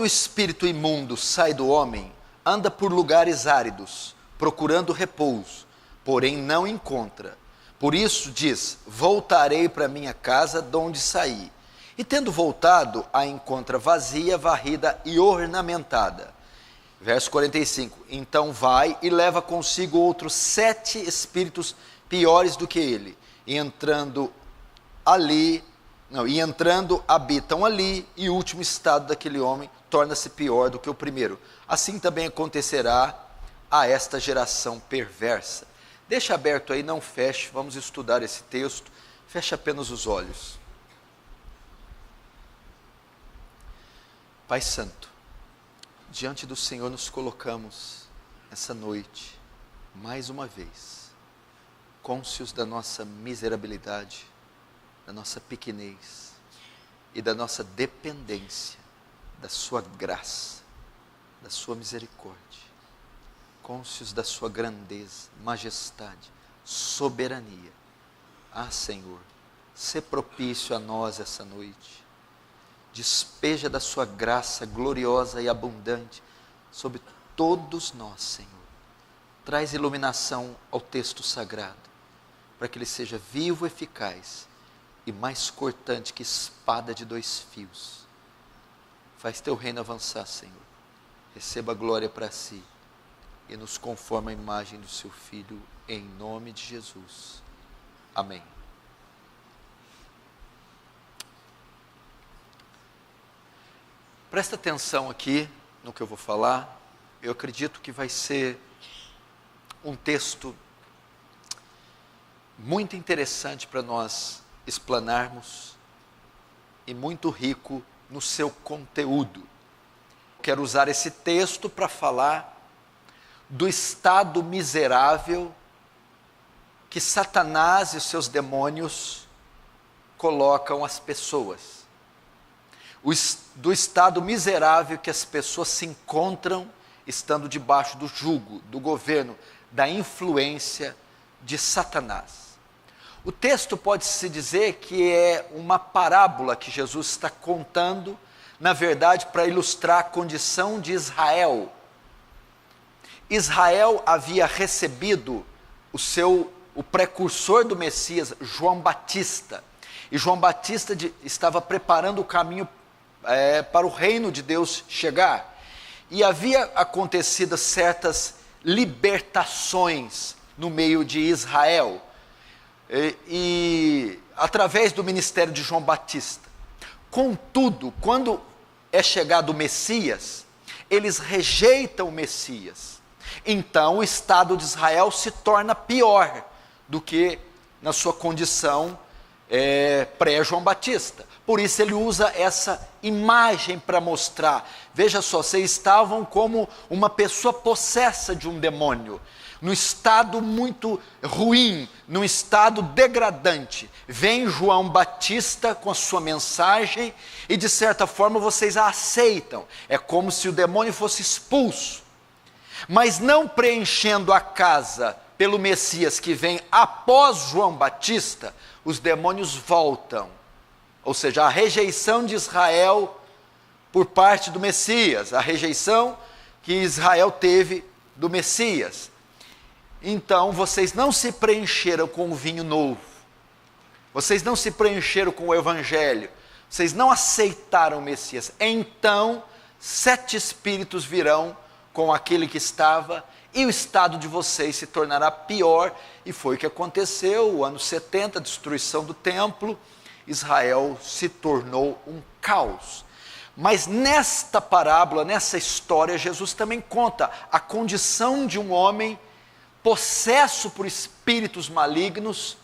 o espírito imundo sai do homem, anda por lugares áridos, procurando repouso, porém não encontra. Por isso diz: voltarei para minha casa de onde saí. E tendo voltado, a encontra vazia, varrida e ornamentada. Verso 45, então vai e leva consigo outros 7 espíritos piores do que ele, e entrando habitam ali, e o último estado daquele homem torna-se pior do que o primeiro. Assim também acontecerá a esta geração perversa. Deixa aberto aí, não feche, vamos estudar esse texto, feche apenas os olhos. Pai Santo, diante do Senhor nos colocamos essa noite, mais uma vez, cônscios da nossa miserabilidade, da nossa pequenez e da nossa dependência da sua graça, da sua misericórdia, cônscios da sua grandeza, majestade, soberania. Ah, Senhor, sê propício a nós essa noite. Despeja da sua graça gloriosa e abundante sobre todos nós, Senhor. Traz iluminação ao texto sagrado, para que ele seja vivo, eficaz e mais cortante que espada de 2 fios. Faz teu reino avançar, Senhor. Receba a glória para si e nos conforma à imagem do seu Filho, em nome de Jesus. Amém. Presta atenção aqui no que eu vou falar. Eu acredito que vai ser um texto muito interessante para nós explanarmos e muito rico no seu conteúdo. Quero usar esse texto para falar do estado miserável que Satanás e os seus demônios colocam as pessoas. Do estado miserável que as pessoas se encontram estando debaixo do jugo, do governo, da influência de Satanás. O texto pode-se dizer que é uma parábola que Jesus está contando, na verdade, para ilustrar a condição de Israel. Israel havia recebido o precursor do Messias, João Batista, e João Batista estava preparando o caminho para o reino de Deus chegar, e havia acontecido certas libertações no meio de Israel, e através do ministério de João Batista. Contudo, quando é chegado o Messias, eles rejeitam o Messias, então o estado de Israel se torna pior do que na sua condição pré-João Batista. Por isso ele usa essa imagem para mostrar, veja só, vocês estavam como uma pessoa possessa de um demônio, num estado muito ruim, num estado degradante. Vem João Batista com a sua mensagem e de certa forma vocês a aceitam, é como se o demônio fosse expulso, mas não preenchendo a casa pelo Messias que vem após João Batista, os demônios voltam. Ou seja, a rejeição de Israel por parte do Messias, a rejeição que Israel teve do Messias. Então, vocês não se preencheram com o vinho novo, vocês não se preencheram com o Evangelho, vocês não aceitaram o Messias. Então, 7 espíritos virão com aquele que estava, e o estado de vocês se tornará pior, e foi o que aconteceu. O ano 70, a destruição do templo, Israel se tornou um caos. Mas nesta parábola, nessa história, Jesus também conta a condição de um homem possesso por espíritos malignos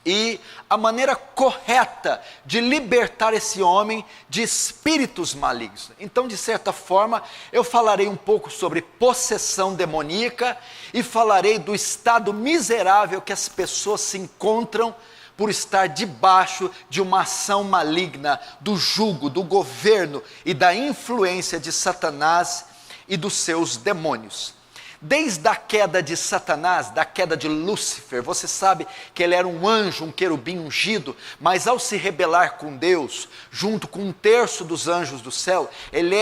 e a maneira correta de libertar esse homem de espíritos malignos. Então, de certa forma, eu falarei um pouco sobre possessão demoníaca e falarei do estado miserável que as pessoas se encontram por estar debaixo de uma ação maligna, do jugo, do governo e da influência de Satanás e dos seus demônios. Desde a queda de Satanás, da queda de Lúcifer, você sabe que ele era um anjo, um querubim ungido, mas ao se rebelar com Deus, junto com 1/3 dos anjos do céu, ele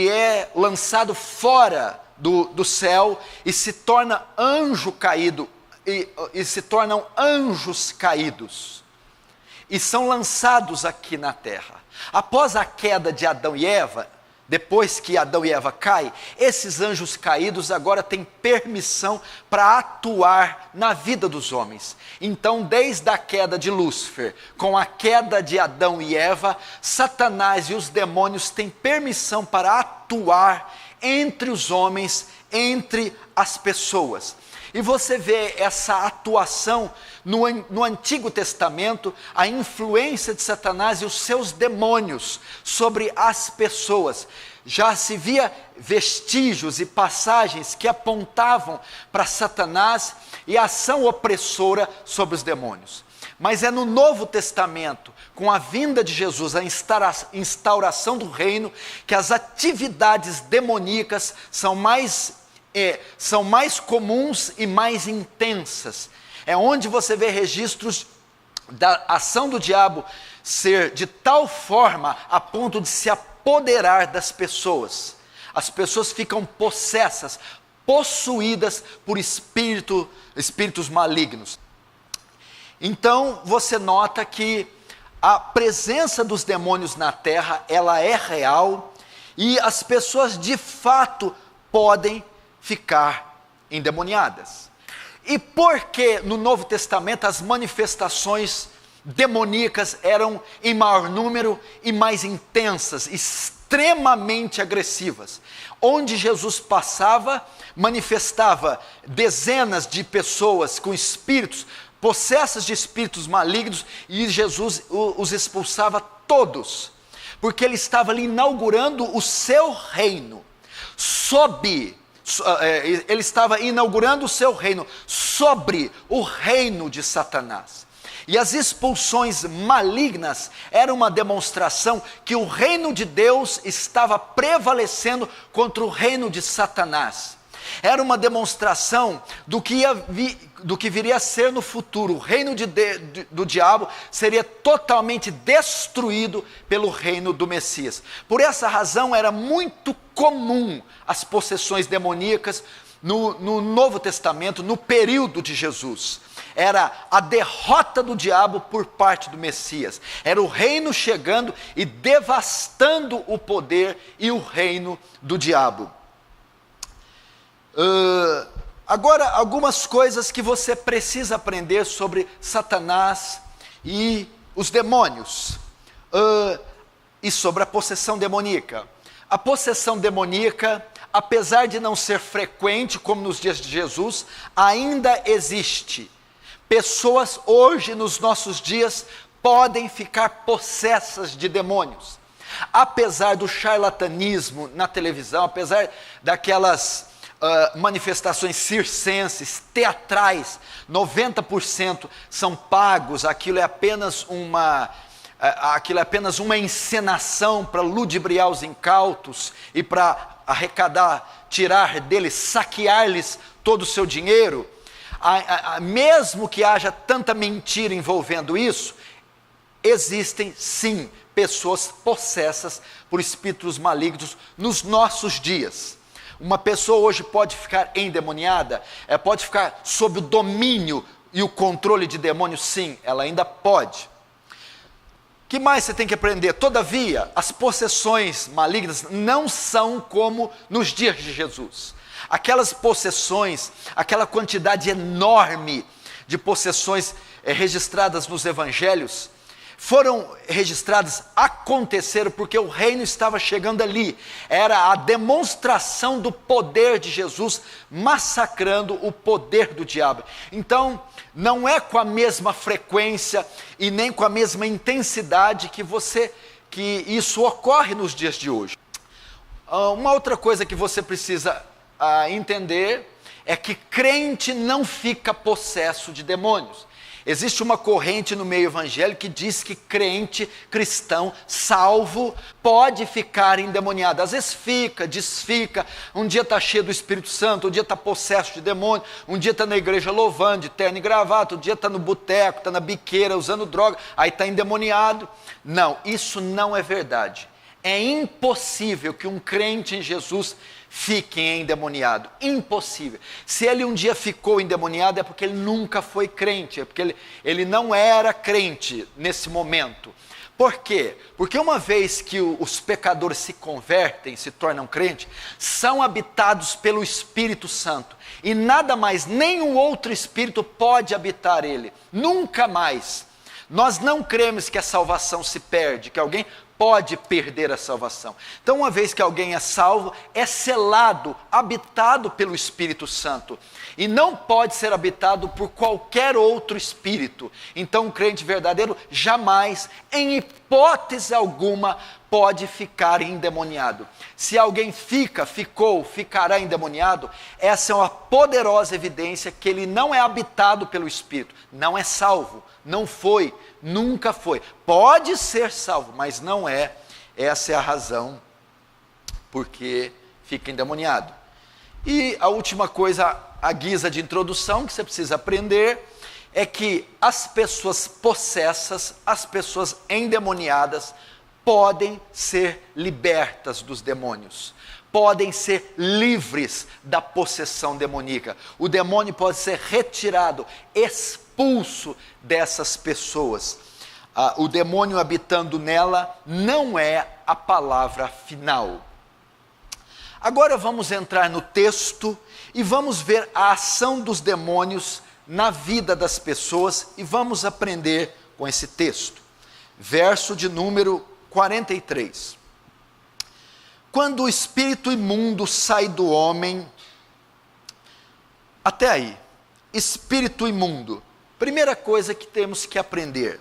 é lançado fora do céu e se torna anjo caído, e se tornam anjos caídos, e são lançados aqui na terra. Após a queda de Adão e Eva, depois que Adão e Eva caem, esses anjos caídos agora têm permissão para atuar na vida dos homens. Então, desde a queda de Lúcifer, com a queda de Adão e Eva, Satanás e os demônios têm permissão para atuar entre os homens, entre as pessoas. E você vê essa atuação no Antigo Testamento, a influência de Satanás e os seus demônios sobre as pessoas. Já se via vestígios e passagens que apontavam para Satanás e a ação opressora sobre os demônios. Mas é no Novo Testamento, com a vinda de Jesus, a instauração do reino, que as atividades demoníacas são mais comuns e mais intensas. É onde você vê registros da ação do diabo ser de tal forma a ponto de se apoderar das pessoas. As pessoas ficam possessas, possuídas por espíritos malignos. Então você nota que a presença dos demônios na terra, ela é real, e as pessoas de fato podem ficar endemoniadas. E por que no Novo Testamento as manifestações demoníacas eram em maior número e mais intensas, extremamente agressivas? Onde Jesus passava, manifestava dezenas de pessoas com espíritos, possessas de espíritos malignos, e Jesus os expulsava todos, porque ele estava ali inaugurando o seu reino, ele estava inaugurando o seu reino sobre o reino de Satanás. E as expulsões malignas eram uma demonstração que o reino de Deus estava prevalecendo contra o reino de Satanás. Era uma demonstração do que viria a ser no futuro. O reino do diabo seria totalmente destruído pelo reino do Messias. Por essa razão era muito comum as possessões demoníacas no Novo Testamento, no período de Jesus. Era a derrota do diabo por parte do Messias. Era o reino chegando e devastando o poder e o reino do diabo. Agora, algumas coisas que você precisa aprender sobre Satanás e os demônios, e sobre a possessão demoníaca. A possessão demoníaca, apesar de não ser frequente como nos dias de Jesus, ainda existe. Pessoas hoje, nos nossos dias, podem ficar possessas de demônios. Apesar do charlatanismo na televisão, apesar daquelas manifestações circenses, teatrais, 90% são pagos, aquilo é apenas uma encenação para ludibriar os incautos e para arrecadar, tirar deles, saquear-lhes todo o seu dinheiro. Mesmo que haja tanta mentira envolvendo isso, existem sim pessoas possessas por espíritos malignos nos nossos dias. Uma pessoa hoje pode ficar endemoniada, pode ficar sob o domínio e o controle de demônios, sim, ela ainda pode. O que mais você tem que aprender? Todavia, as possessões malignas não são como nos dias de Jesus. Aquelas possessões, aquela quantidade enorme de possessões registradas nos evangelhos, foram registradas, aconteceram porque o reino estava chegando ali. Era a demonstração do poder de Jesus massacrando o poder do diabo. Então, não é com a mesma frequência e nem com a mesma intensidade que isso ocorre nos dias de hoje. Uma outra coisa que você precisa entender é que crente não fica possesso de demônios. Existe uma corrente no meio evangélico que diz que crente, cristão, salvo, pode ficar endemoniado. Às vezes fica, desfica, um dia está cheio do Espírito Santo, um dia está possesso de demônio, um dia está na igreja louvando, de terno e gravata, um dia está no boteco, está na biqueira, usando droga, aí está endemoniado. Não, isso não é verdade. É impossível que um crente em Jesus fique endemoniado, impossível. Se ele um dia ficou endemoniado é porque ele nunca foi crente, é porque ele não era crente nesse momento. Por quê? Porque uma vez que os pecadores se convertem, se tornam crentes, são habitados pelo Espírito Santo, e nada mais, nenhum outro Espírito pode habitar ele, nunca mais. Nós não cremos que a salvação se perde, que alguém pode perder a salvação. Então, uma vez que alguém é salvo, é selado, habitado pelo Espírito Santo, e não pode ser habitado por qualquer outro espírito. Então, um crente verdadeiro jamais, em hipótese alguma, pode ficar endemoniado. Se alguém ficará endemoniado, essa é uma poderosa evidência que ele não é habitado pelo Espírito, não é salvo, não foi, nunca foi. Pode ser salvo, mas não é. Essa é a razão porque fica endemoniado. E a última coisa, a guisa de introdução, que você precisa aprender, é que as pessoas possessas, as pessoas endemoniadas, podem ser libertas dos demônios, podem ser livres da possessão demoníaca. O demônio pode ser retirado, expulso dessas pessoas. O demônio habitando nela não é a palavra final. Agora vamos entrar no texto e vamos ver a ação dos demônios na vida das pessoas e vamos aprender com esse texto. Verso de número 43. Quando o espírito imundo sai do homem, até aí, espírito imundo, primeira coisa que temos que aprender,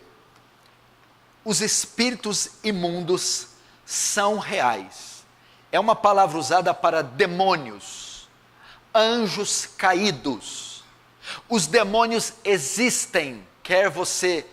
os espíritos imundos são reais. É uma palavra usada para demônios, anjos caídos. Os demônios existem, quer você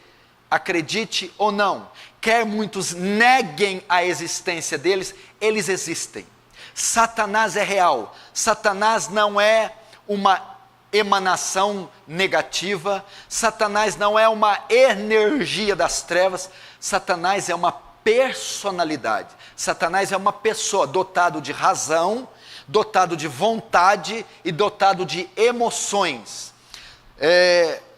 acredite ou não, quer muitos neguem a existência deles, eles existem. Satanás é real. Satanás não é uma emanação negativa, Satanás não é uma energia das trevas, Satanás é uma personalidade. Satanás é uma pessoa dotado de razão, dotado de vontade e dotado de emoções.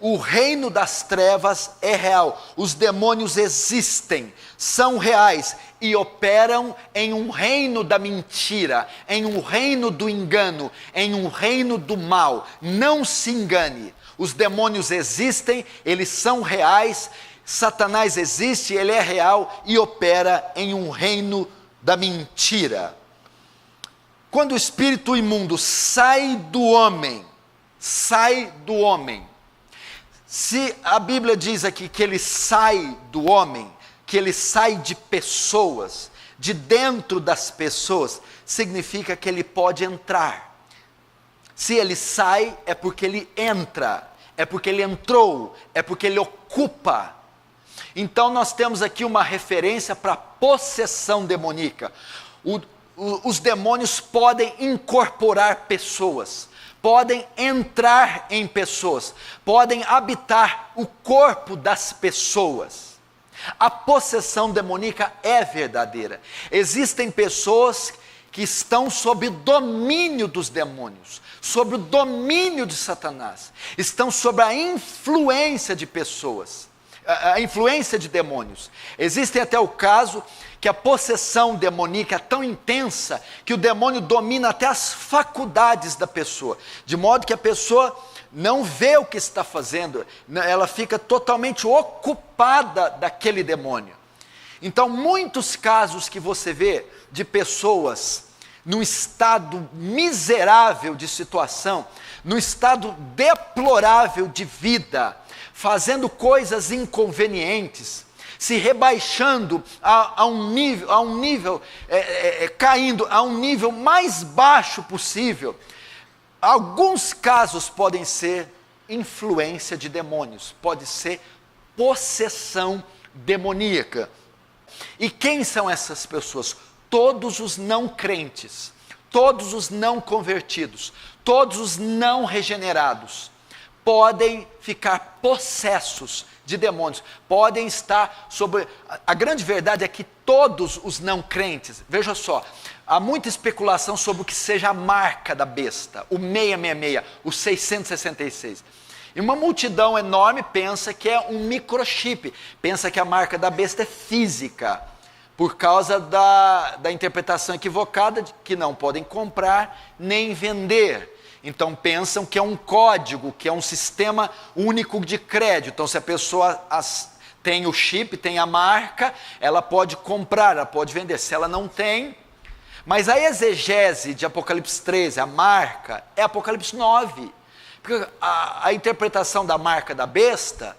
O reino das trevas é real, os demônios existem, são reais e operam em um reino da mentira, em um reino do engano, em um reino do mal. Não se engane, os demônios existem, eles são reais, Satanás existe, ele é real e opera em um reino da mentira. Quando o espírito imundo sai do homem, se a Bíblia diz aqui que ele sai do homem, que ele sai de pessoas, de dentro das pessoas, significa que ele pode entrar. Se ele sai, é porque ele entra, é porque ele entrou, é porque ele ocupa. Então nós temos aqui uma referência para possessão demoníaca. Os demônios podem incorporar pessoas, podem entrar em pessoas, podem habitar o corpo das pessoas. A possessão demoníaca é verdadeira. Existem pessoas que estão sob o domínio dos demônios, sob o domínio de Satanás, estão sob a influência de pessoas, a influência de demônios. Existe até o caso que a possessão demoníaca é tão intensa que o demônio domina até as faculdades da pessoa, de modo que a pessoa não vê o que está fazendo, ela fica totalmente ocupada daquele demônio. Então, muitos casos que você vê de pessoas num estado miserável de situação, num estado deplorável de vida, fazendo coisas inconvenientes, se rebaixando a um nível, caindo a um nível mais baixo possível. Alguns casos podem ser influência de demônios, pode ser possessão demoníaca. E quem são essas pessoas? Todos os não crentes, todos os não convertidos, todos os não regenerados podem ficar possessos de demônios, podem estar sobre... A grande verdade é que todos os não crentes, veja só, há muita especulação sobre o que seja a marca da besta, o 666, o 666. E uma multidão enorme pensa que é um microchip, pensa que a marca da besta é física, por causa da interpretação equivocada de que não podem comprar nem vender. Então pensam que é um código, que é um sistema único de crédito. Então se a pessoa tem o chip, tem a marca, ela pode comprar, ela pode vender. Se ela não tem... Mas a exegese de Apocalipse 13, a marca, é Apocalipse 9. Porque a interpretação da marca da besta,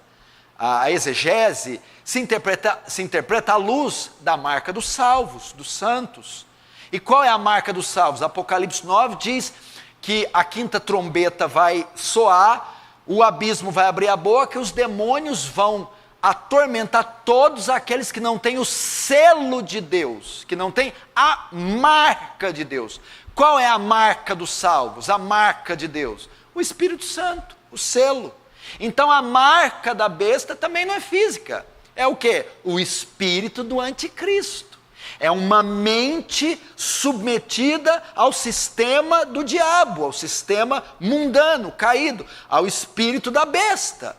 a exegese, se interpreta à luz da marca dos salvos, dos santos. E qual é a marca dos salvos? Apocalipse 9 diz que a quinta trombeta vai soar, o abismo vai abrir a boca e os demônios vão atormentar todos aqueles que não têm o selo de Deus, que não têm a marca de Deus. Qual é a marca dos salvos? A marca de Deus? O Espírito Santo, o selo. Então a marca da besta também não é física. É o quê? O espírito do anticristo. É uma mente submetida ao sistema do diabo, ao sistema mundano, caído, ao espírito da besta.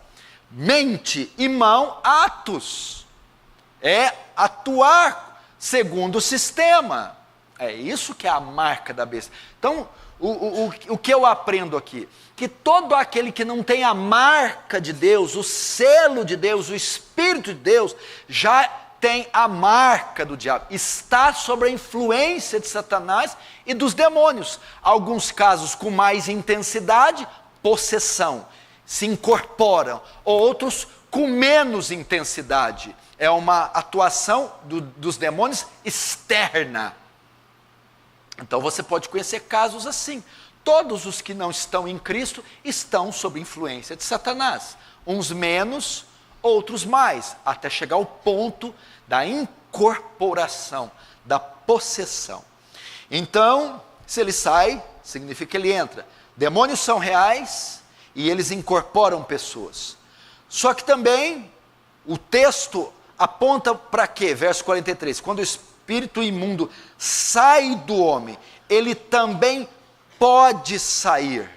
Mente e mão, atos. É atuar segundo o sistema. É isso que é a marca da besta. Então, o que eu aprendo aqui? Que todo aquele que não tem a marca de Deus, o selo de Deus, o Espírito de Deus, já tem a marca do diabo, está sob a influência de Satanás e dos demônios. Alguns casos com mais intensidade, possessão, se incorporam. Outros com menos intensidade, é uma atuação dos demônios externa. Então você pode conhecer casos assim. Todos os que não estão em Cristo estão sob influência de Satanás. Uns menos, outros mais, até chegar ao ponto da incorporação, da possessão. Então, se ele sai, significa que ele entra. Demônios são reais e eles incorporam pessoas. Só que também o texto aponta para quê? Verso 43. Quando o espírito imundo sai do homem, ele também pode sair.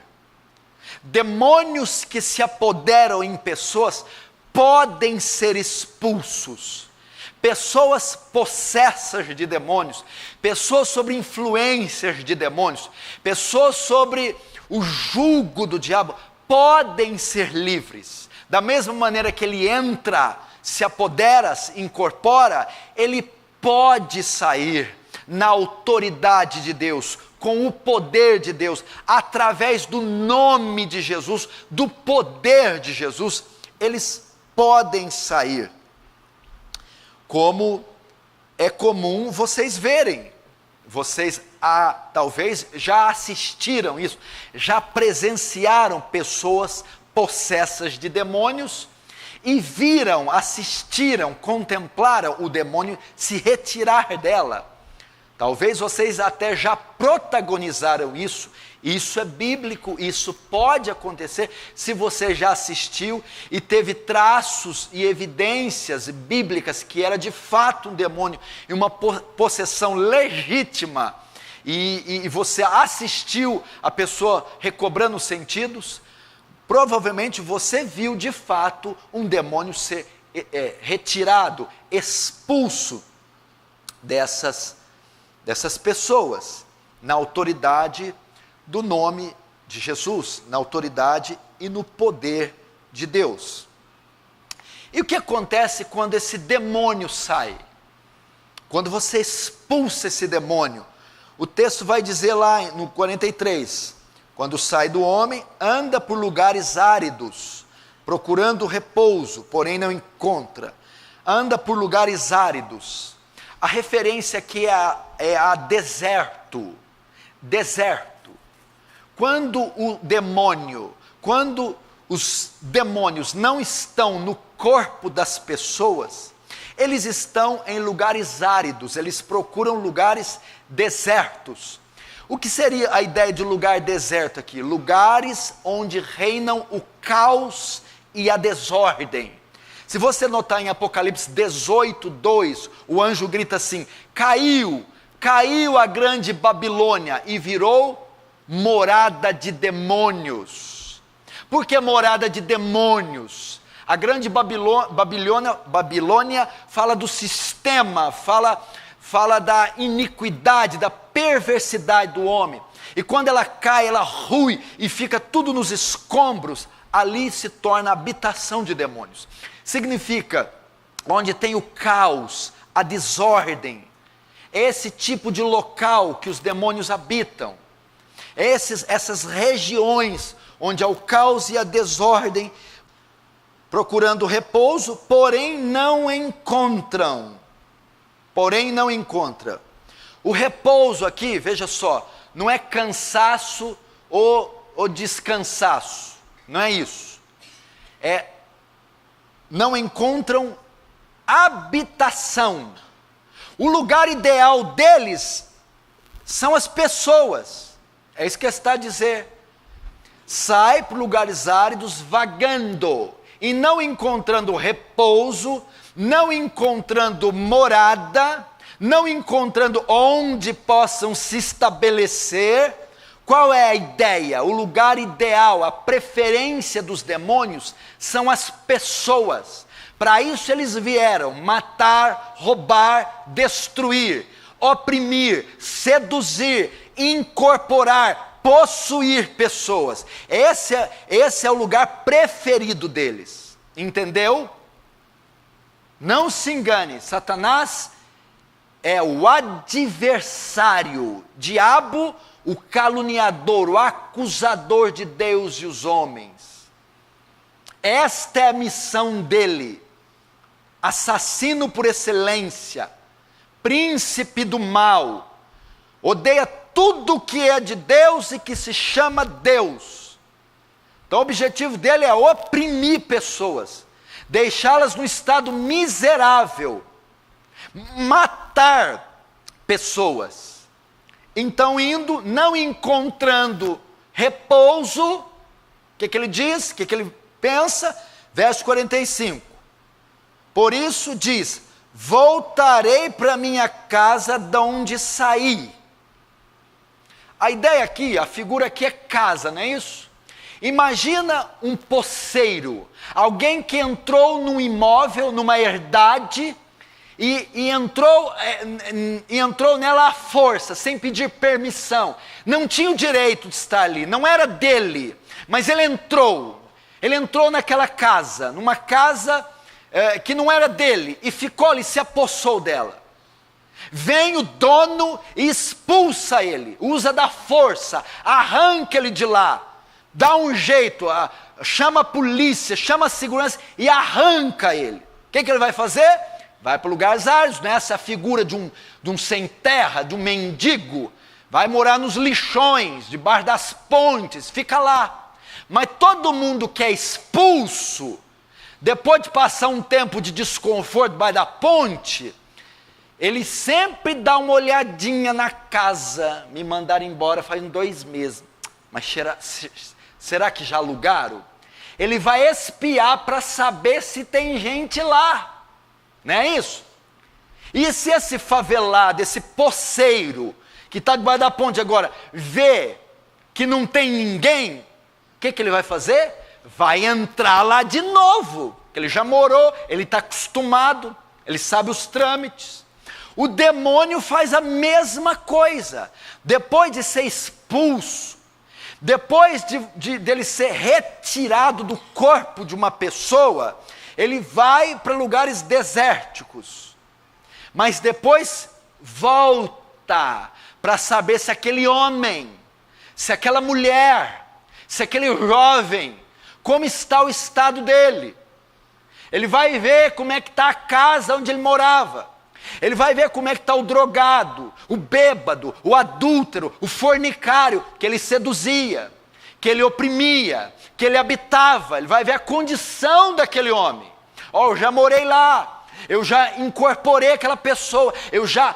Demônios que se apoderam em pessoas podem ser expulsos. Pessoas possessas de demônios, pessoas sob influências de demônios, pessoas sobre o jugo do diabo, podem ser livres. Da mesma maneira que ele entra, se apodera, se incorpora, ele pode sair na autoridade de Deus, com o poder de Deus, através do nome de Jesus, do poder de Jesus, eles podem sair. Como é comum vocês verem, vocês talvez já assistiram isso, já presenciaram pessoas possessas de demônios e viram, assistiram, contemplaram o demônio se retirar dela. Talvez vocês até já protagonizaram isso. Isso é bíblico, isso pode acontecer se você já assistiu e teve traços e evidências bíblicas que era de fato um demônio e uma possessão legítima. E você assistiu a pessoa recobrando os sentidos. Provavelmente você viu de fato um demônio ser retirado, expulso dessas pessoas, na autoridade do nome de Jesus, na autoridade e no poder de Deus. E o que acontece quando esse demônio sai? Quando você expulsa esse demônio, o texto vai dizer lá no 43, quando sai do homem, anda por lugares áridos, procurando repouso, porém não encontra. Anda por lugares áridos. A referência aqui é a deserto. Deserto. Quando o demônio, quando os demônios não estão no corpo das pessoas, eles estão em lugares áridos, eles procuram lugares desertos. O que seria a ideia de lugar deserto aqui? Lugares onde reinam o caos e a desordem. Se você notar em Apocalipse 18:2, o anjo grita assim: caiu a grande Babilônia e virou morada de demônios. Por que morada de demônios? A grande Babilônia fala do sistema, fala da iniquidade, da perversidade do homem. E quando ela cai, ela rui e fica tudo nos escombros, ali se torna habitação de demônios. Significa, onde tem o caos, a desordem, esse tipo de local que os demônios habitam. Essas regiões onde há o caos e a desordem, procurando repouso, porém não encontram. O repouso aqui, veja só, não é cansaço ou descansaço, não é isso. Não encontram habitação. O lugar ideal deles são as pessoas. É isso que está a dizer. Sai para lugares áridos vagando e não encontrando repouso, não encontrando morada, não encontrando onde possam se estabelecer. Qual é a ideia? O lugar ideal, a preferência dos demônios são as pessoas. Para isso eles vieram matar, roubar, destruir, oprimir, seduzir, incorporar, possuir pessoas. Esse é o lugar preferido deles. Entendeu? Não se engane, Satanás é o adversário, diabo, o caluniador, o acusador de Deus e os homens. Esta é a missão dele. Assassino por excelência, príncipe do mal, odeia tudo que é de Deus e que se chama Deus. Então o objetivo dele é oprimir pessoas, deixá-las no estado miserável, matar pessoas. Então indo, não encontrando repouso, o que ele diz? O que ele pensa? Verso 45. Por isso diz: voltarei para minha casa de onde saí. A ideia aqui, a figura aqui é casa, não é isso? Imagina um poceiro, alguém que entrou num imóvel, numa herdade, e entrou nela à força, sem pedir permissão. Não tinha o direito de estar ali, não era dele, mas ele entrou naquela casa, numa casa que não era dele, e ficou ali, se apossou dela. Vem o dono e expulsa ele, usa da força, arranca ele de lá, dá um jeito, chama a polícia, chama a segurança e arranca ele. O que ele vai fazer? Vai para lugares áridos, né? Essa é a figura de um sem terra, de um mendigo, vai morar nos lixões, debaixo das pontes, fica lá. Mas todo mundo que é expulso, depois de passar um tempo de desconforto debaixo da ponte, ele sempre dá uma olhadinha na casa. Me mandaram embora faz 2 meses. Mas será que já alugaram? Ele vai espiar para saber se tem gente lá. Não é isso? E se esse favelado, esse poceiro, que está debaixo da ponte agora, vê que não tem ninguém, o que ele vai fazer? Vai entrar lá de novo. Ele já morou, ele está acostumado, ele sabe os trâmites. O demônio faz a mesma coisa. Depois de ser expulso, depois dele ser retirado do corpo de uma pessoa, ele vai para lugares desérticos. Mas depois volta para saber se aquele homem, se aquela mulher, se aquele jovem, como está o estado dele. Ele vai ver como é que está a casa onde ele morava. Ele vai ver como é que está o drogado, o bêbado, o adúltero, o fornicário que ele seduzia. que ele oprimia, que ele habitava. Ele vai ver a condição daquele homem. Ó, eu já morei lá, eu já incorporei aquela pessoa, eu já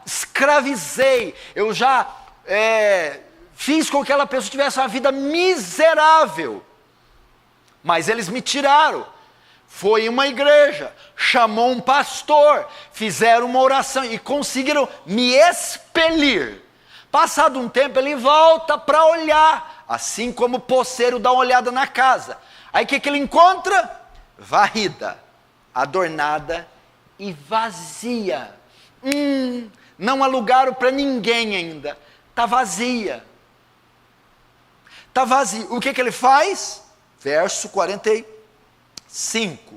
escravizei, eu já fiz com que aquela pessoa tivesse uma vida miserável. Mas eles me tiraram. Foi em uma igreja, chamou um pastor, fizeram uma oração e conseguiram me expelir. Passado um tempo ele volta para olhar, assim como o poceiro dá uma olhada na casa. Aí o que ele encontra? Varrida, adornada e vazia. Não alugaram para ninguém ainda, está vazia. Está vazio. O que ele faz? Verso 45.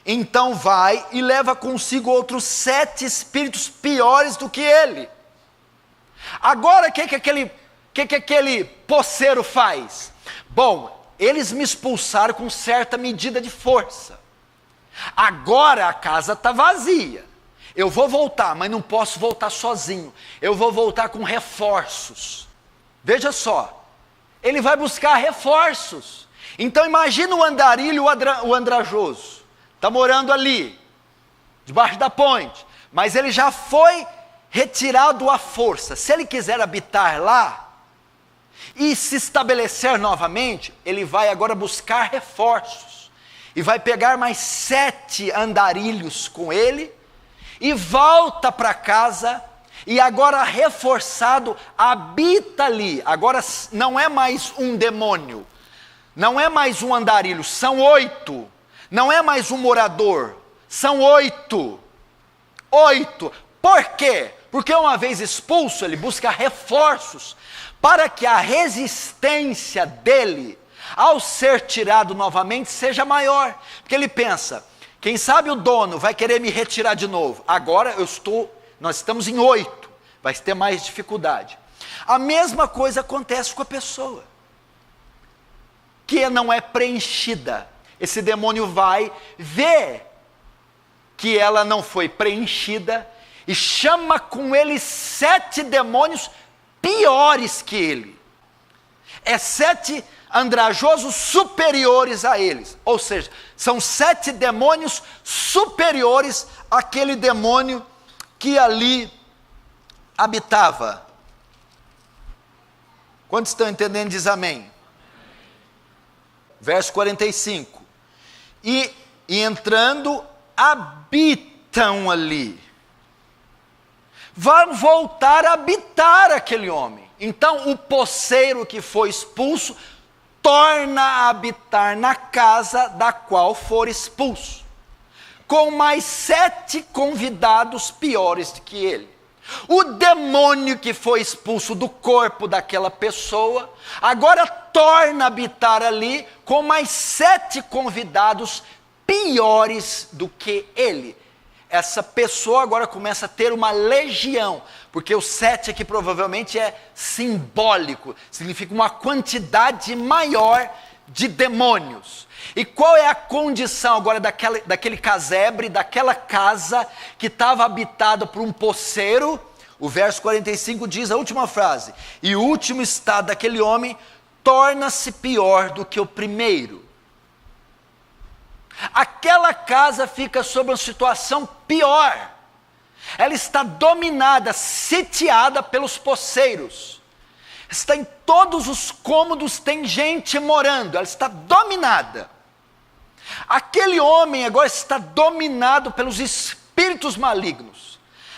Então vai e leva consigo outros 7 espíritos piores do que ele. Agora o que aquele poceiro faz? Bom, eles me expulsaram com certa medida de força. Agora a casa está vazia. Eu vou voltar, mas não posso voltar sozinho. Eu vou voltar com reforços. Veja só. Ele vai buscar reforços. Então imagina o andarilho, o andrajoso. Está morando ali, debaixo da ponte. Mas ele já foi retirado à força. Se ele quiser habitar lá e se estabelecer novamente, ele vai agora buscar reforços. E vai pegar mais 7 andarilhos com ele. E volta para casa. E agora reforçado, habita ali. Agora não é mais um demônio, não é mais um andarilho, são 8. Não é mais um morador, são 8. 8. Por quê? Porque uma vez expulso, ele busca reforços, para que a resistência dele, ao ser tirado novamente, seja maior. Porque ele pensa, quem sabe o dono vai querer me retirar de novo. Agora nós estamos em 8, vai ter mais dificuldade. A mesma coisa acontece com a pessoa, que não é preenchida. Esse demônio vai ver que ela não foi preenchida, e chama com ele 7 demônios piores que ele. 7 andrajosos superiores a eles, ou seja, são 7 demônios superiores àquele demônio que ali habitava. Quantos estão entendendo? Diz amém. Verso 45. E entrando, habitam ali. Vão voltar a habitar aquele homem. Então o poceiro que foi expulso torna a habitar na casa da qual for expulso, com mais 7 convidados piores do que ele. O demônio que foi expulso do corpo daquela pessoa, agora torna a habitar ali com mais 7 convidados piores do que ele. Essa pessoa agora começa a ter uma legião, porque o 7 aqui provavelmente é simbólico, significa uma quantidade maior de demônios. E qual é a condição agora daquele casebre, daquela casa que estava habitada por um poceiro? O verso 45 diz a última frase: e o último estado daquele homem torna-se pior do que o primeiro. Aquela casa fica sob uma situação pior. Ela está dominada, sitiada pelos poceiros. Está em todos os cômodos, tem gente morando, ela está dominada. Aquele homem agora está dominado pelos espíritos malignos.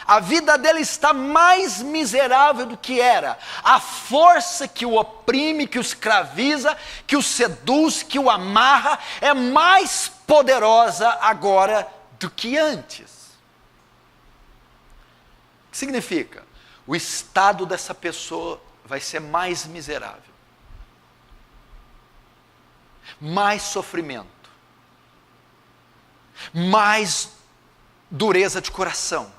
A vida dele está mais miserável do que era. A força que o oprime, que o escraviza, que o seduz, que o amarra, é mais poderosa agora do que antes. O que significa? O estado dessa pessoa vai ser mais miserável, mais sofrimento, mais dureza de coração.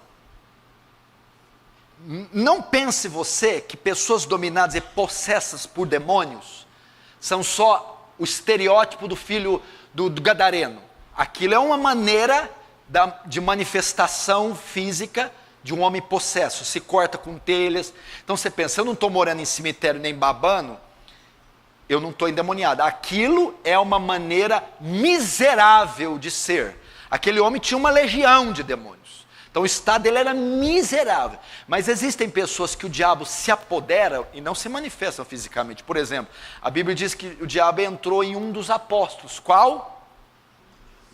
Não pense você que pessoas dominadas e possessas por demônios são só o estereótipo do filho do gadareno. Aquilo é uma maneira de manifestação física de um homem possesso, se corta com telhas. Então você pensa, eu não estou morando em cemitério nem babando, eu não estou endemoniado. Aquilo é uma maneira miserável de ser. Aquele homem tinha uma legião de demônios. Então o estado dele era miserável. Mas existem pessoas que o diabo se apodera e não se manifestam fisicamente. Por exemplo, a Bíblia diz que o diabo entrou em um dos apóstolos. Qual?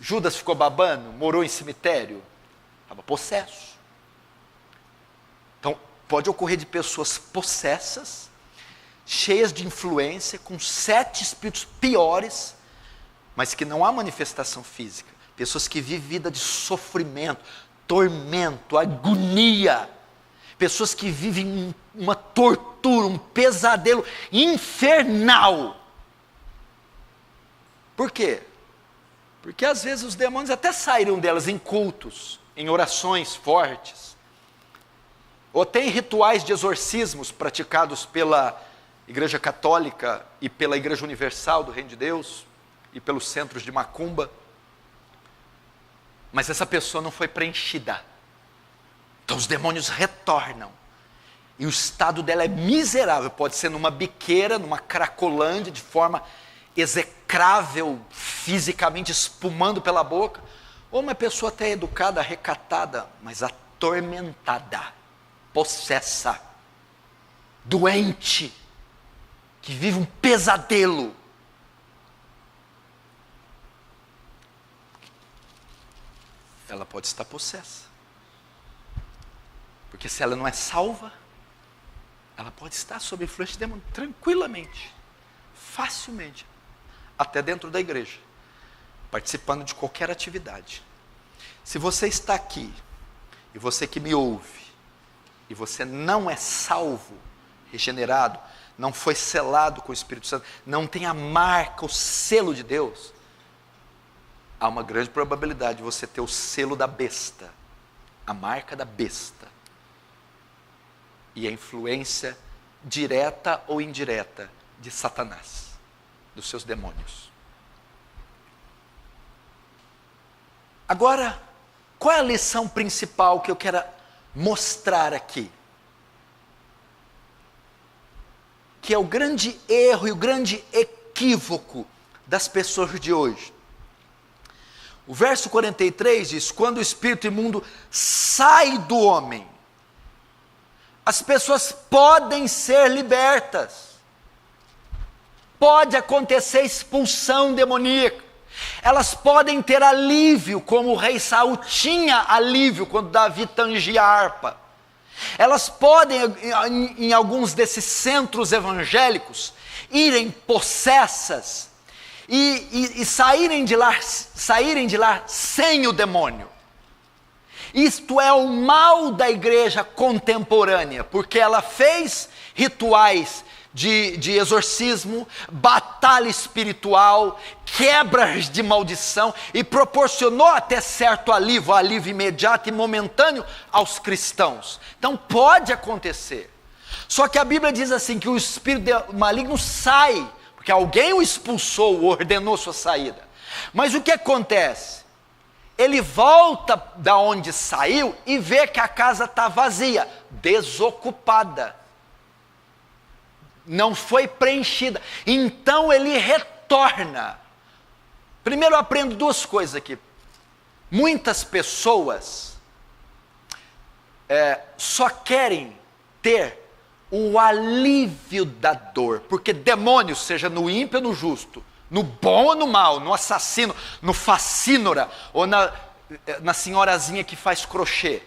Judas ficou babando, morou em cemitério. Estava possesso. Então pode ocorrer de pessoas possessas, cheias de influência, com 7 espíritos piores, mas que não há manifestação física. Pessoas que vivem vida de sofrimento, tormento, agonia. Pessoas que vivem uma tortura, um pesadelo infernal. Por quê? Porque às vezes os demônios até saíram delas em cultos, em orações fortes, ou tem rituais de exorcismos praticados pela Igreja Católica e pela Igreja Universal do Reino de Deus e pelos centros de macumba. Mas essa pessoa não foi preenchida. Então os demônios retornam. E o estado dela é miserável. Pode ser numa biqueira, numa cracolândia, de forma execrável, fisicamente espumando pela boca. Ou uma pessoa até educada, recatada, mas atormentada, possessa, doente, que vive um pesadelo. Ela pode estar possessa. Porque se ela não é salva, ela pode estar sob influência de demônio tranquilamente, facilmente, até dentro da igreja, participando de qualquer atividade. Se você está aqui, e você que me ouve, e você não é salvo, regenerado, não foi selado com o Espírito Santo, não tem a marca, o selo de Deus, há uma grande probabilidade de você ter o selo da besta, a marca da besta, e a influência direta ou indireta de Satanás, dos seus demônios. Agora, qual é a lição principal que eu quero mostrar aqui? Que é o grande erro e o grande equívoco das pessoas de hoje. O verso 43 diz: quando o espírito imundo sai do homem, as pessoas podem ser libertas. Pode acontecer expulsão demoníaca. Elas podem ter alívio, como o rei Saul tinha alívio quando Davi tangia a harpa. Elas podem, em alguns desses centros evangélicos, irem possessas e saírem de lá sem o demônio. Isto é o mal da igreja contemporânea, porque ela fez rituais de exorcismo, batalha espiritual, quebras de maldição, e proporcionou até certo alívio imediato e momentâneo aos cristãos. Então pode acontecer. Só que a Bíblia diz assim, que o espírito maligno sai, porque alguém o expulsou, ordenou sua saída. Mas o que acontece? Ele volta da onde saiu e vê que a casa está vazia, desocupada. Não foi preenchida. Então ele retorna. Primeiro eu aprendo 2 coisas aqui. Muitas pessoas só querem ter o alívio da dor. Porque demônio, seja no ímpio ou no justo, no bom ou no mal, no assassino, no facínora, ou na senhorazinha que faz crochê,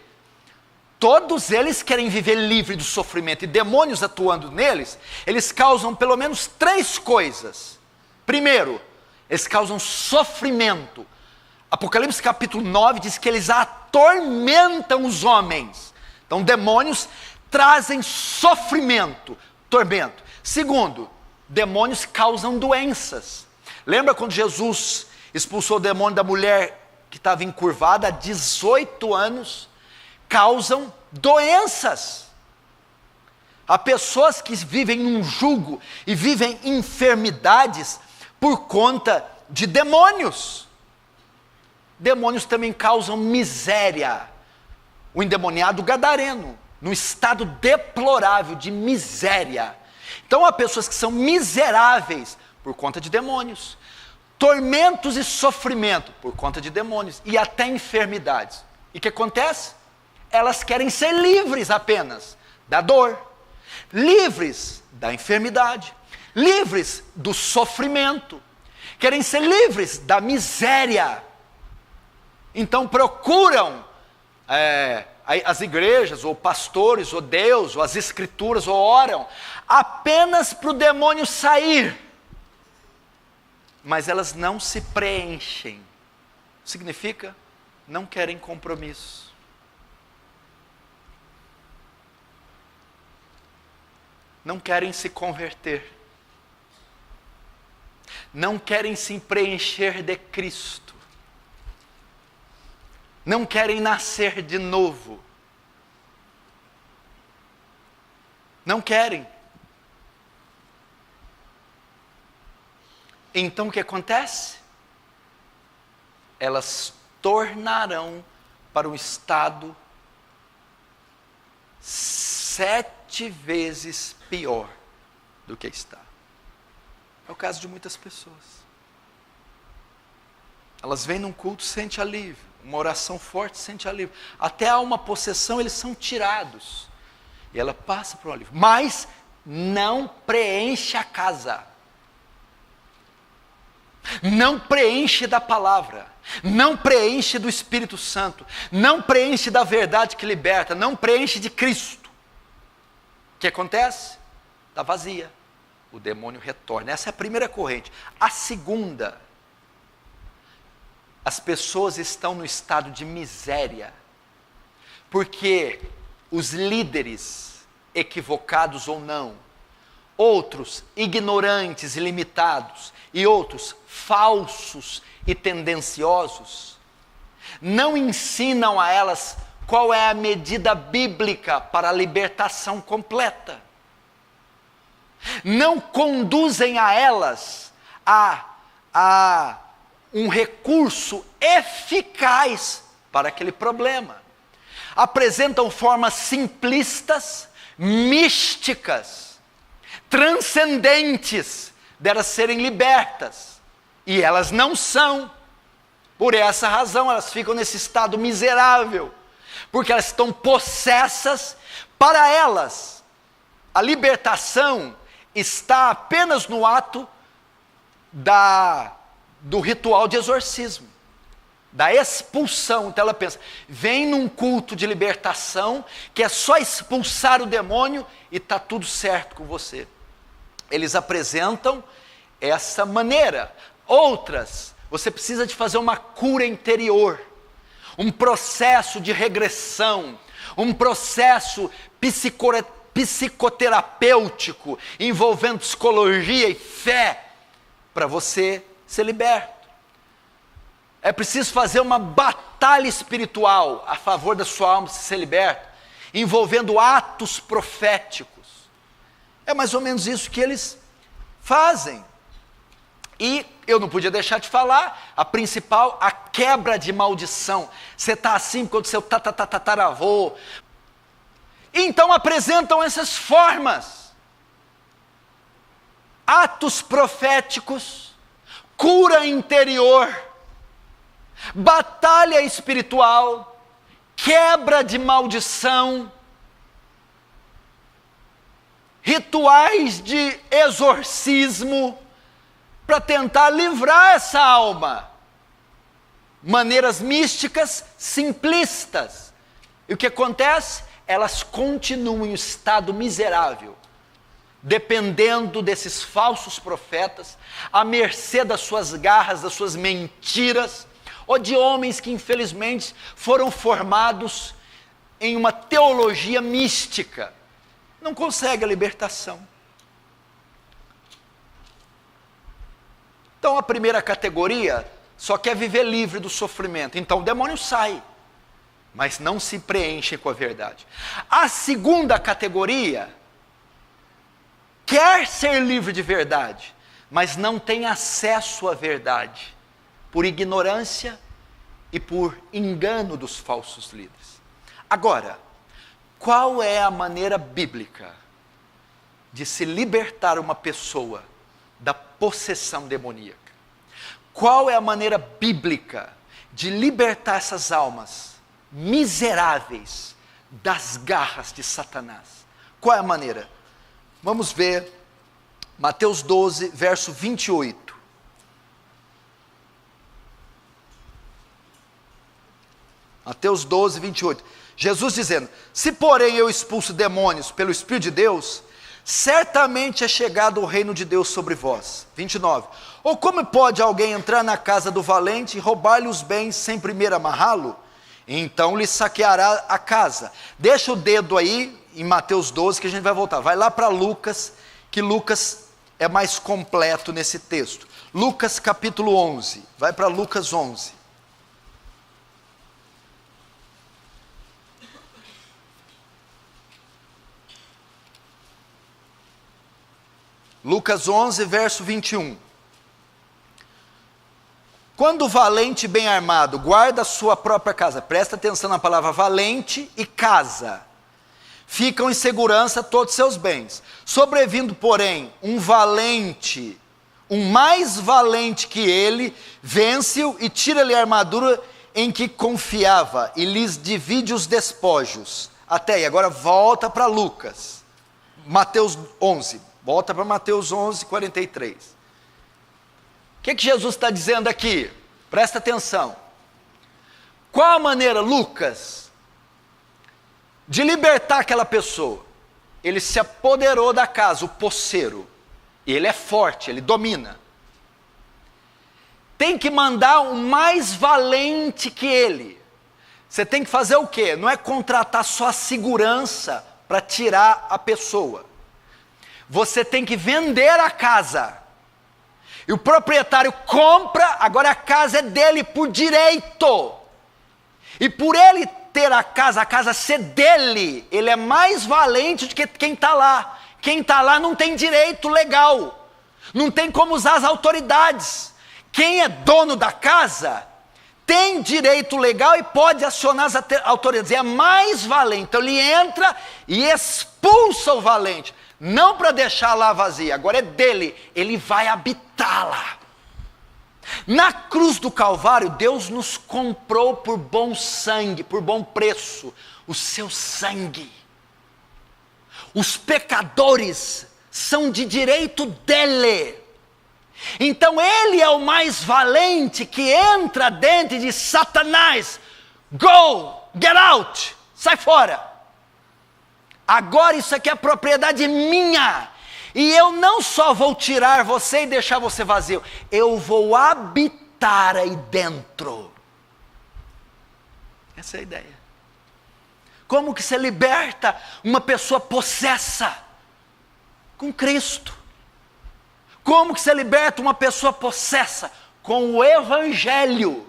todos eles querem viver livre do sofrimento, e demônios atuando neles, eles causam pelo menos 3 coisas. Primeiro, eles causam sofrimento. Apocalipse capítulo 9 diz que eles atormentam os homens. Então demônios trazem sofrimento, tormento. Segundo, demônios causam doenças. Lembra quando Jesus expulsou o demônio da mulher que estava encurvada há 18 anos? Causam doenças. Há pessoas que vivem num jugo e vivem enfermidades por conta de demônios. Demônios também causam miséria. O endemoniado gadareno, num estado deplorável de miséria, Então há pessoas que são miseráveis por conta de demônios, tormentos e sofrimento por conta de demônios e até enfermidades. E o que acontece? Elas querem ser livres apenas da dor, livres da enfermidade, livres do sofrimento, querem ser livres da miséria. Então procuram as igrejas, ou pastores, ou Deus, ou as escrituras, ou oram apenas para o demônio sair, mas elas não se preenchem. Significa, não querem compromisso. Não querem se converter. Não querem se preencher de Cristo. Não querem nascer de novo. Não querem. Então o que acontece? Elas tornarão para um estado 7 vezes pior do que está. É o caso de muitas pessoas. Elas vêm num culto, sente alívio. Uma oração forte, sente alívio. Até há uma possessão, eles são tirados. E ela passa por um alívio. Mas não preenche a casa. Não preenche da palavra. Não preenche do Espírito Santo. Não preenche da verdade que liberta. Não preenche de Cristo. O que acontece? Está vazia. O demônio retorna. Essa é a primeira corrente. A segunda: as pessoas estão no estado de miséria, porque os líderes, equivocados ou não, outros ignorantes e limitados, e outros falsos e tendenciosos, não ensinam a elas qual é a medida bíblica para a libertação completa. Não conduzem a elas a um recurso eficaz para aquele problema. Apresentam formas simplistas, místicas, transcendentes delas serem libertas, e elas não são. Por essa razão elas ficam nesse estado miserável, porque elas estão possessas. Para elas, a libertação está apenas no ato do ritual de exorcismo, da expulsão. Então ela pensa, vem num culto de libertação, que é só expulsar o demônio e está tudo certo com você. Eles apresentam essa maneira. Outras, você precisa de fazer uma cura interior, um processo de regressão, um processo psicoterapêutico, envolvendo psicologia e fé, para você ser liberto. É preciso fazer uma batalha espiritual a favor da sua alma ser liberta, envolvendo atos proféticos. É mais ou menos isso que eles fazem. E eu não podia deixar de falar, a principal, a quebra de maldição. Você está assim quando seu tataravô. Então apresentam essas formas. Atos proféticos, cura interior, batalha espiritual, quebra de maldição, rituais de exorcismo, para tentar livrar essa alma. Maneiras místicas, simplistas. E o que acontece? Elas continuam em um estado miserável, dependendo desses falsos profetas, à mercê das suas garras, das suas mentiras, ou de homens que infelizmente foram formados em uma teologia mística. Não consegue a libertação. Então a primeira categoria só quer viver livre do sofrimento. Então o demônio sai, mas não se preenche com a verdade. A segunda categoria quer ser livre de verdade, mas não tem acesso à verdade, por ignorância e por engano dos falsos líderes. Agora, qual é a maneira bíblica de se libertar uma pessoa da possessão demoníaca? Qual é a maneira bíblica de libertar essas almas miseráveis das garras de Satanás? Qual é a maneira? Vamos ver Mateus 12, verso 28. Mateus 12, 28. Jesus dizendo: se porém eu expulso demônios pelo Espírito de Deus, certamente é chegado o reino de Deus sobre vós. 29. Ou como pode alguém entrar na casa do valente e roubar-lhe os bens sem primeiro amarrá-lo? Então lhe saqueará a casa. Deixa o dedo aí em Mateus 12 que a gente vai voltar. Vai lá para Lucas, que Lucas é mais completo nesse texto. Lucas capítulo 11. Vai para Lucas 11. Lucas 11, verso 21. Quando o valente bem armado guarda a sua própria casa, presta atenção na palavra valente e casa, ficam em segurança todos os seus bens. Sobrevindo, porém, um valente, um mais valente que ele, vence-o e tira-lhe a armadura em que confiava e lhes divide os despojos. Até aí, agora volta para Lucas, Mateus 11. Volta para Mateus 11, 43. O que Jesus está dizendo aqui? Presta atenção. Qual a maneira, Lucas, de libertar aquela pessoa? Ele se apoderou da casa, o poceiro. Ele é forte, ele domina. Tem que mandar um mais valente que ele. Você tem que fazer o quê? Não é contratar só a segurança para tirar a pessoa. Você tem que vender a casa, e o proprietário compra, agora a casa é dele por direito, e por ele ter a casa ser dele, ele é mais valente do que quem está lá. Quem está lá não tem direito legal, não tem como usar as autoridades. Quem é dono da casa tem direito legal e pode acionar as autoridades, é mais valente. Então ele entra e expulsa o valente. Não para deixar lá vazia, agora é dele, ele vai habitar lá. Na cruz do Calvário, Deus nos comprou por bom sangue, por bom preço, o seu sangue. Os pecadores são de direito dele. Então ele é o mais valente que entra dentro de Satanás. Go, get out, sai fora. Agora isso aqui é propriedade minha, e eu não só vou tirar você e deixar você vazio, eu vou habitar aí dentro. Essa é a ideia. Como que você liberta uma pessoa possessa? Com Cristo. Como que você liberta uma pessoa possessa? Com o Evangelho.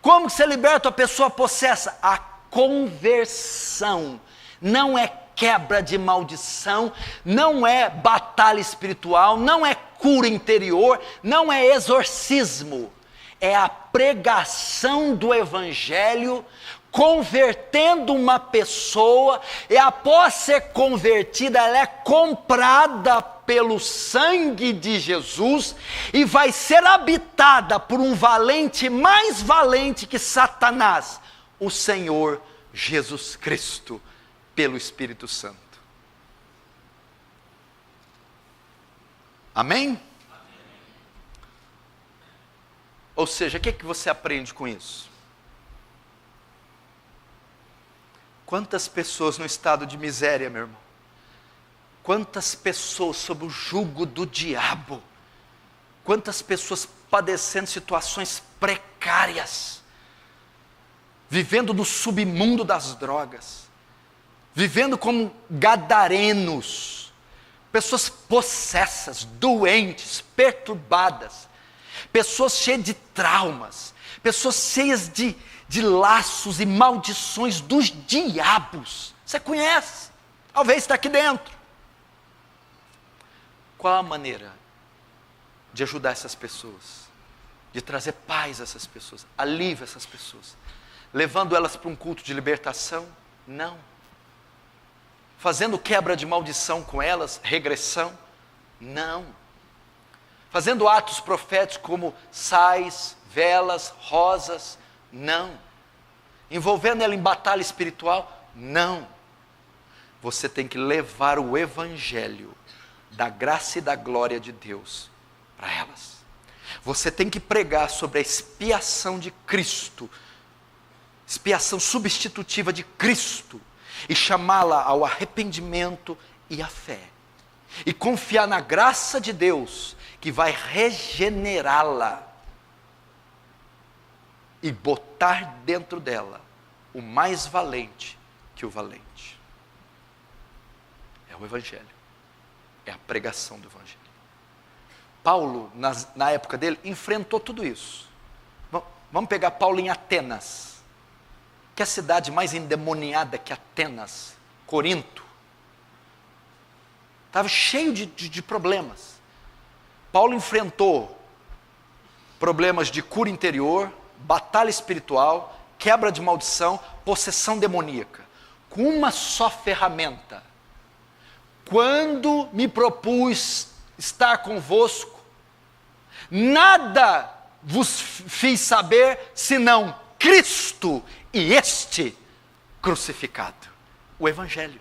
Como que você liberta uma pessoa possessa? A conversão. Não é quebra de maldição, não é batalha espiritual, não é cura interior, não é exorcismo, é a pregação do Evangelho, convertendo uma pessoa, e após ser convertida, ela é comprada pelo sangue de Jesus, e vai ser habitada por um valente, mais valente que Satanás, o Senhor Jesus Cristo, pelo Espírito Santo. Amém? Amém. Ou seja, o que você aprende com isso? Quantas pessoas no estado de miséria, meu irmão? Quantas pessoas sob o jugo do diabo? Quantas pessoas padecendo situações precárias? Vivendo no submundo das drogas? Vivendo como gadarenos, pessoas possessas, doentes, perturbadas, pessoas cheias de traumas, pessoas cheias de laços e maldições dos diabos. Você conhece, talvez está aqui dentro. Qual a maneira de ajudar essas pessoas, de trazer paz a essas pessoas, alívio a essas pessoas, levando elas para um culto de libertação? Não. fazendo quebra de maldição com elas, regressão. Não. Fazendo atos proféticos como sais, velas, rosas. Não. Envolvendo ela em batalha espiritual. Não. Você tem que levar o evangelho da graça e da glória de Deus para elas. Você tem que pregar sobre a expiação de Cristo, expiação substitutiva de Cristo, e chamá-la ao arrependimento e à fé. E confiar na graça de Deus, que vai regenerá-la e botar dentro dela o mais valente que o valente. É o Evangelho. É a pregação do Evangelho. Paulo, na época dele, enfrentou tudo isso. Vamos pegar Paulo em Atenas. Que é a cidade mais endemoniada que Atenas, Corinto. Estava cheio de problemas. Paulo enfrentou problemas de cura interior, batalha espiritual, quebra de maldição, possessão demoníaca, com uma só ferramenta. Quando me propus estar convosco, nada vos fiz saber, senão Cristo e este crucificado. O Evangelho.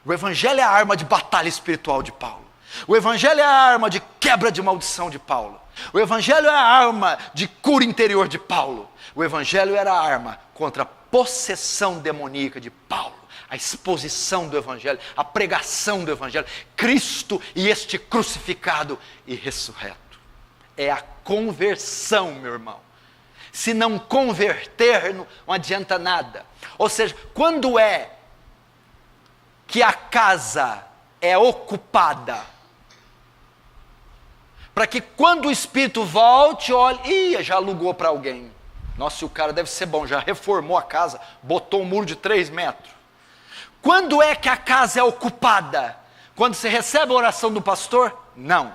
O Evangelho é a arma de batalha espiritual de Paulo. O Evangelho é a arma de quebra de maldição de Paulo. O Evangelho é a arma de cura interior de Paulo. O Evangelho era a arma contra a possessão demoníaca de Paulo. A exposição do Evangelho, a pregação do Evangelho. Cristo e este crucificado e ressurreto. É a conversão, meu irmão. Se não converter, não adianta nada. Ou seja, quando é que a casa é ocupada, para que quando o Espírito volte, olhe, já alugou para alguém. Nossa, o cara deve ser bom, já reformou a casa, botou um muro de 3 metros. Quando é que a casa é ocupada? Quando você recebe a oração do pastor? Não.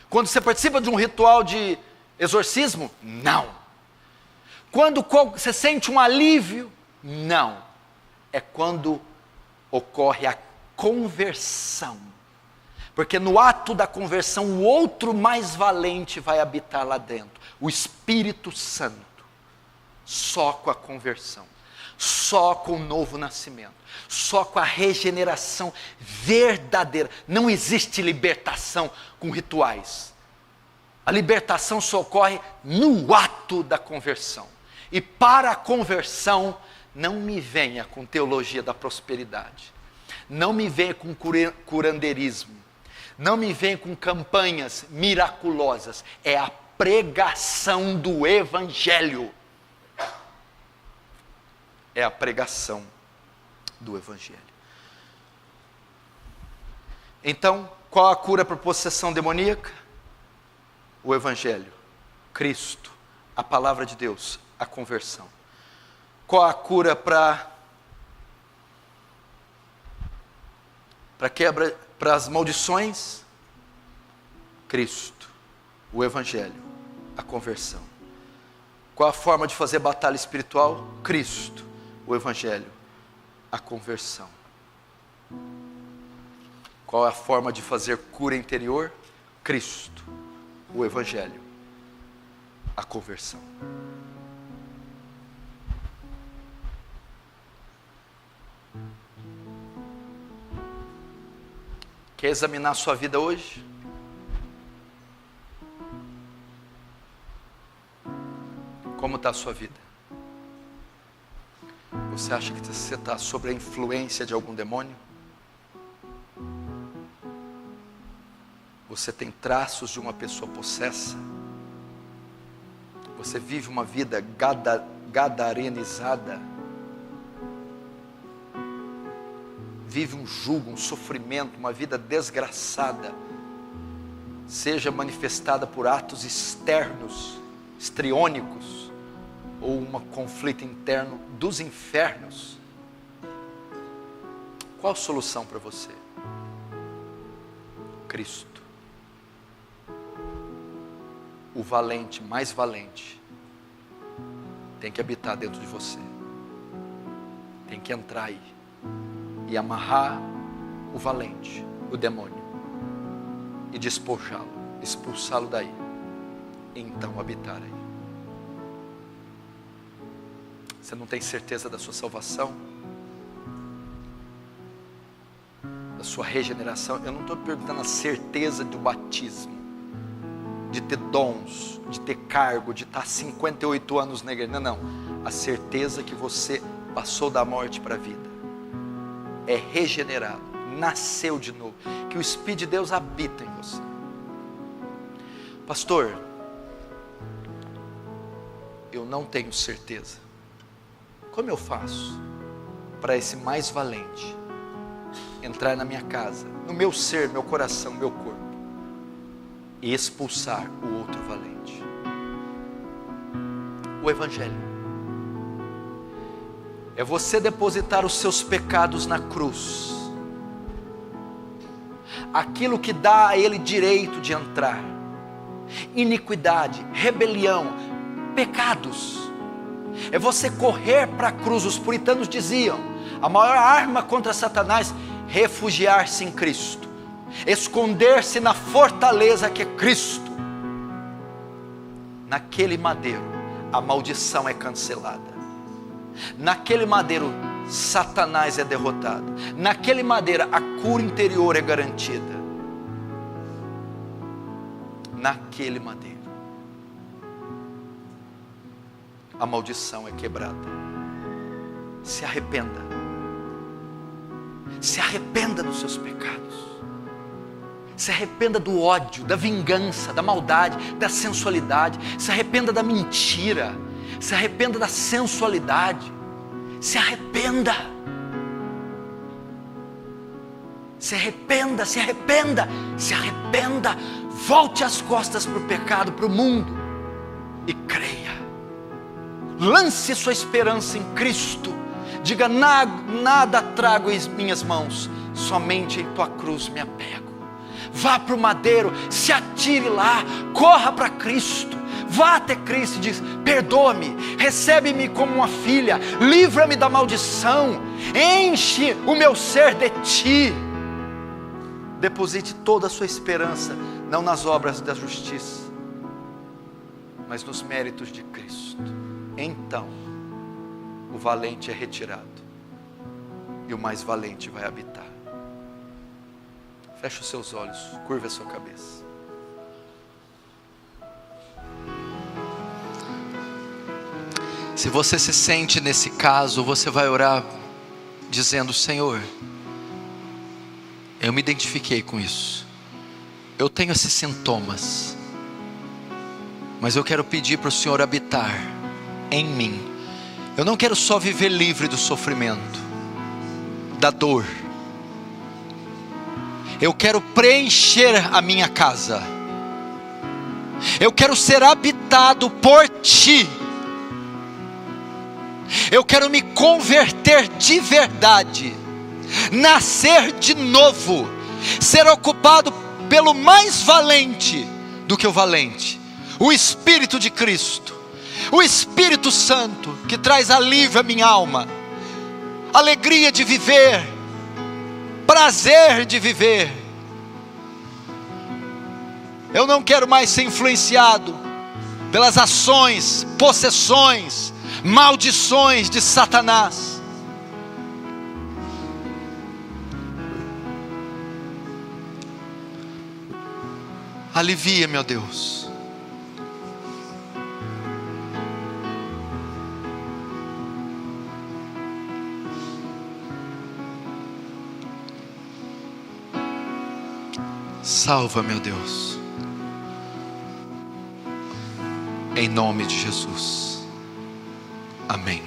Quando você participa de um ritual de exorcismo? Não. Quando você sente um alívio? Não. É quando ocorre a conversão. Porque no ato da conversão, o outro mais valente vai habitar lá dentro. O Espírito Santo. Só com a conversão. Só com o novo nascimento. Só com a regeneração verdadeira. Não existe libertação com rituais. A libertação só ocorre no ato da conversão. E para a conversão, não me venha com teologia da prosperidade. Não me venha com curandeirismo. Não me venha com campanhas miraculosas. É a pregação do Evangelho. É a pregação do Evangelho. Então, qual a cura para a possessão demoníaca? O Evangelho, Cristo, a palavra de Deus, a conversão. Qual a cura para quebra, para as maldições? Cristo, o Evangelho, a conversão. Qual a forma de fazer batalha espiritual? Cristo, o Evangelho, a conversão. Qual a forma de fazer cura interior? Cristo, o Evangelho, a conversão. Quer examinar a sua vida hoje? Como está a sua vida? Você acha que você está sob a influência de algum demônio? Você tem traços de uma pessoa possessa? Você vive uma vida gadarenizada? Vive um jugo, um sofrimento, uma vida desgraçada, seja manifestada por atos externos, histriônicos, ou um conflito interno dos infernos. Qual a solução para você? Cristo, o valente, mais valente, tem que habitar dentro de você, tem que entrar aí. e amarrar o valente, o demônio, e despojá-lo, expulsá-lo daí, e então habitar aí. Você não tem certeza da sua salvação? Da sua regeneração? Eu não estou perguntando a certeza do batismo, de ter dons, de ter cargo, de estar 58 anos na igreja. Não. A certeza que você passou da morte para a vida, é regenerado, nasceu de novo, que o Espírito de Deus habita em você. Pastor, eu não tenho certeza. Como eu faço para esse mais valente entrar na minha casa, no meu ser, meu coração, meu corpo, e expulsar o outro valente? O Evangelho é você depositar os seus pecados na cruz, aquilo que dá a ele direito de entrar, iniquidade, rebelião, pecados. É você correr para a cruz. Os puritanos diziam: a maior arma contra Satanás, refugiar-se em Cristo, esconder-se na fortaleza que é Cristo. Naquele madeiro a maldição é cancelada, naquele madeiro Satanás é derrotado, naquele madeiro a cura interior é garantida, naquele madeiro a maldição é quebrada. Se arrependa. Se arrependa dos seus pecados. Se arrependa do ódio, da vingança, da maldade, da sensualidade. Se arrependa da mentira. Se arrependa da sensualidade. Se arrependa. Se arrependa, se arrependa, se arrependa. Volte as costas para o pecado, para o mundo, e creia. Lance sua esperança em Cristo. Diga: nada trago em minhas mãos, somente em tua cruz me apego. Vá para o madeiro, se atire lá, corra para Cristo, vá até Cristo e diz: perdoa-me, recebe-me como uma filha, livra-me da maldição, enche o meu ser de ti. Deposite toda a sua esperança, não nas obras da justiça, mas nos méritos de Cristo. Então o valente é retirado e o mais valente vai habitar. Feche os seus olhos, curva a sua cabeça. Se você se sente nesse caso, você vai orar dizendo: Senhor, eu me identifiquei com isso, eu tenho esses sintomas, mas eu quero pedir para o Senhor habitar em mim. Eu não quero só viver livre do sofrimento, da dor. Eu quero preencher a minha casa. Eu quero ser habitado por Ti. Eu quero me converter de verdade, nascer de novo, ser ocupado pelo mais valente do que o valente, o Espírito de Cristo, o Espírito Santo, que traz alívio à minha alma, alegria de viver, prazer de viver. Eu não quero mais ser influenciado pelas ações, possessões, maldições de Satanás. Alivia, meu Deus. Salva, meu Deus, em nome de Jesus, amém.